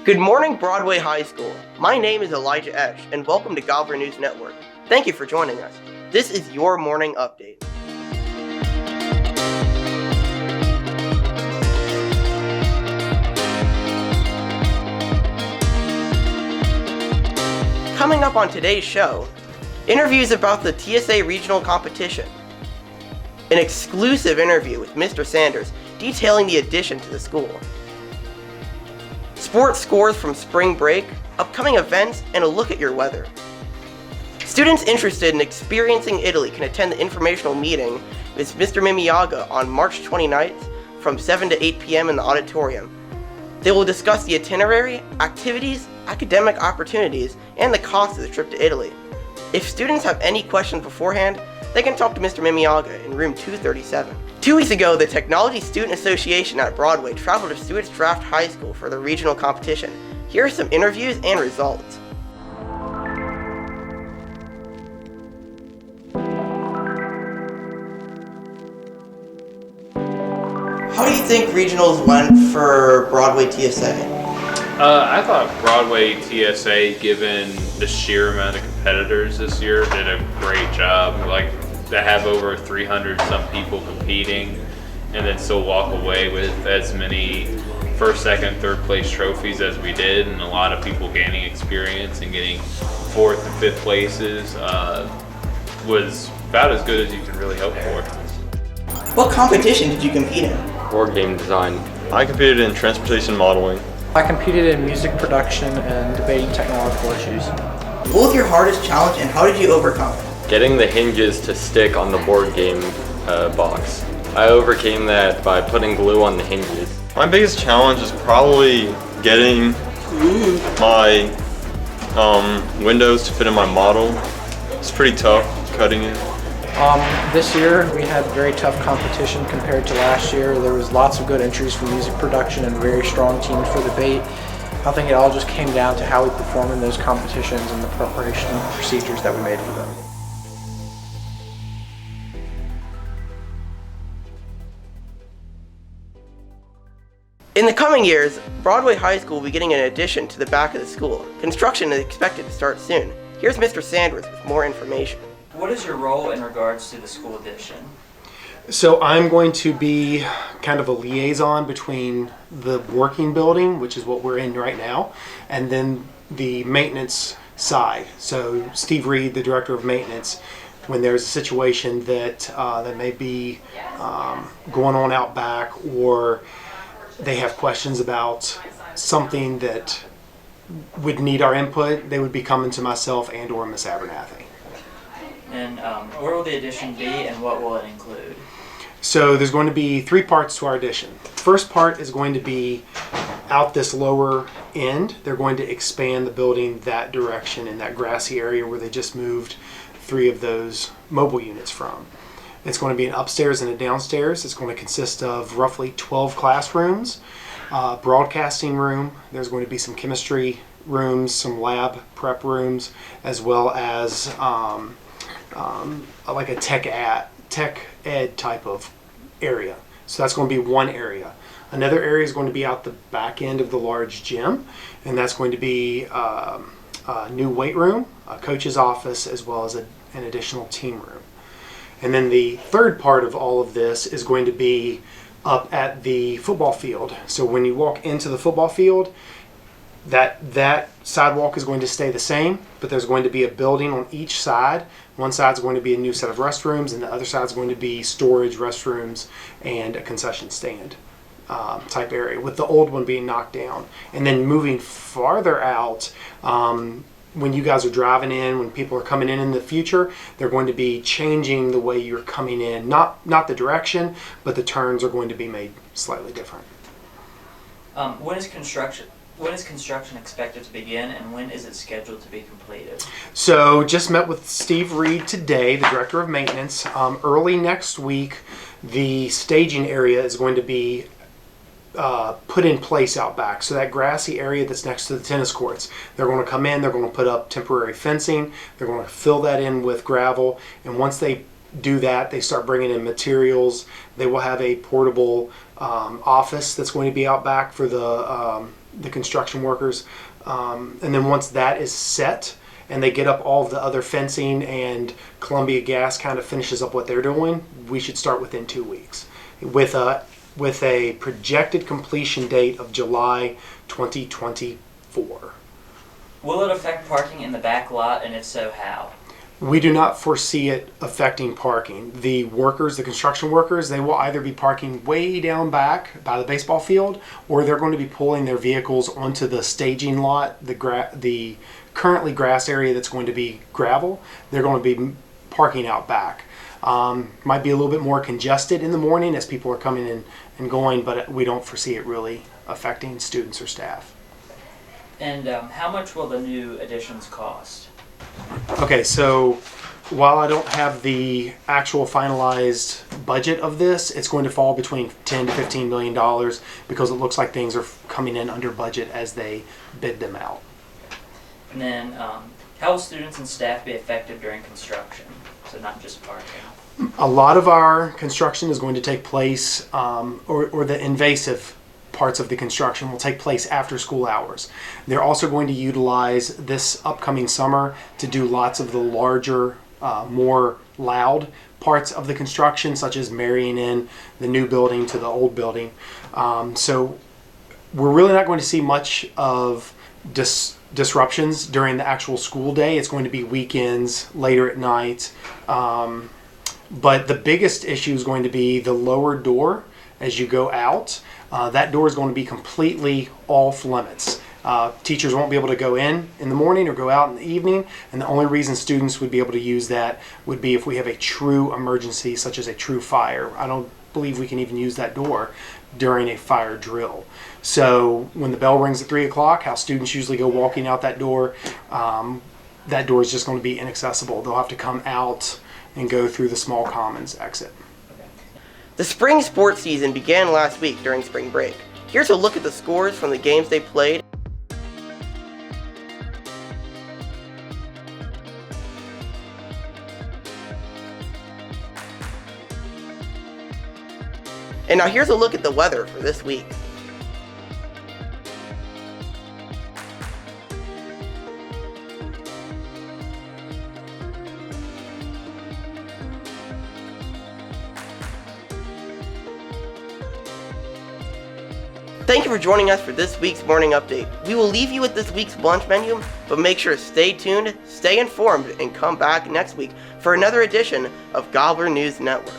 Good morning, Broadway High School. My name is Elijah Esch, and welcome to Gobbler News Network. Thank you for joining us. This is your morning update. Coming up on today's show, interviews about the TSA regional competition, an exclusive interview with Mr. Sanders detailing the addition to the school, sports scores from spring break, upcoming events, and a look at your weather. Students interested in experiencing Italy can attend the informational meeting with Mr. Mimiaga on March 29th from 7 to 8 p.m. in the auditorium. They will discuss the itinerary, activities, academic opportunities, and the cost of the trip to Italy. If students have any questions beforehand, they can talk to Mr. Mimiaga in room 237. 2 weeks ago, the Technology Student Association at Broadway traveled to Stewart's Draft High School for the regional competition. Here are some interviews and results. How do you think regionals went for Broadway TSA? I thought Broadway TSA, given the sheer amount of competitors this year, did a great job. Like, to have over 300 some people competing and then still walk away with as many first, second, third place trophies as we did, and a lot of people gaining experience and getting fourth and fifth places was about as good as you can really hope for. What competition did you compete in? Board game design. I competed in transportation modeling. I competed in music production and debating technological issues. What was your hardest challenge and how did you overcome it? Getting the hinges to stick on the board game box. I overcame that by putting glue on the hinges. My biggest challenge is probably getting my windows to fit in my model. It's pretty tough cutting it. This year we had very tough competition compared to last year. There was lots of good entries for music production and very strong teams for debate. I think it all just came down to how we perform in those competitions and the preparation procedures that we made for them. In the coming years, Broadway High School will be getting an addition to the back of the school. Construction is expected to start soon. Here's Mr. Sanders with more information. What is your role in regards to the school addition? So I'm going to be kind of a liaison between the working building, which is what we're in right now, and then the maintenance side. So Steve Reed, the director of maintenance, when there's a situation that that may be going on out back, or they have questions about something that would need our input, they would be coming to myself and or Miss Abernathy. And where will the addition be and what will it include? So there's going to be 3 parts to our addition. First part is going to be out this lower end. They're going to expand the building that direction in that grassy area where they just moved 3 of those mobile units from. It's going to be an upstairs and a downstairs. It's going to consist of roughly 12 classrooms, broadcasting room. There's going to be some chemistry rooms, some lab prep rooms, as well as like a tech ed type of area. So that's going to be one area. Another area is going to be out the back end of the large gym, and that's going to be a new weight room, a coach's office, as well as an additional team room. And then the third part of all of this is going to be up at the football field. So when you walk into the football field, that sidewalk is going to stay the same, but there's going to be a building on each side. One side is going to be a new set of restrooms, and the other side is going to be storage, restrooms, and a concession stand type area, with the old one being knocked down. And then moving farther out, when you guys are driving in, when people are coming in the future, they're going to be changing the way you're coming in. Not the direction, but the turns are going to be made slightly different. When is construction expected to begin, and when is it scheduled to be completed? So just met with Steve Reed today, the director of maintenance. Early next week, the staging area is going to be put in place out back. So that grassy area that's next to the tennis courts, they're going to come in, they're going to put up temporary fencing, they're going to fill that in with gravel, and once they do that, they start bringing in materials. They will have a portable office that's going to be out back for the the construction workers. And then once that is set and they get up all of the other fencing and Columbia Gas kind of finishes up what they're doing, we should start within 2 weeks with a projected completion date of July 2024. Will it affect parking in the back lot, and if so, how? We do not foresee it affecting parking. The workers, the construction workers, they will either be parking way down back by the baseball field, or they're going to be pulling their vehicles onto the staging lot, the currently grass area that's going to be gravel. They're going to be parking out back. Might be a little bit more congested in the morning as people are coming in and going, but we don't foresee it really affecting students or staff. And how much will the new additions cost? Okay, so while I don't have the actual finalized budget of this, it's going to fall between $10 to $15 million because it looks like things are coming in under budget as they bid them out. And then how will students and staff be affected during construction? So not just parking. A lot of our construction is going to take place, or the invasive parts of the construction will take place after school hours. They're also going to utilize this upcoming summer to do lots of the larger, more loud parts of the construction, such as marrying in the new building to the old building. So we're really not going to see much of disruptions during the actual school day. It's going to be weekends, later at night. But the biggest issue is going to be the lower door as you go out. That door is going to be completely off limits. Teachers won't be able to go in the morning or go out in the evening, and the only reason students would be able to use that would be if we have a true emergency, such as a true fire. I don't believe we can even use that door during a fire drill. So when the bell rings at 3 o'clock, how students usually go walking out that door is just going to be inaccessible. They'll have to come out and go through the small commons exit. The spring sports season began last week during spring break. Here's a look at the scores from the games they played. And now here's a look at the weather for this week. Thank you for joining us for this week's morning update. We will leave you with this week's lunch menu, but make sure to stay tuned, stay informed, and come back next week for another edition of Gobbler News Network.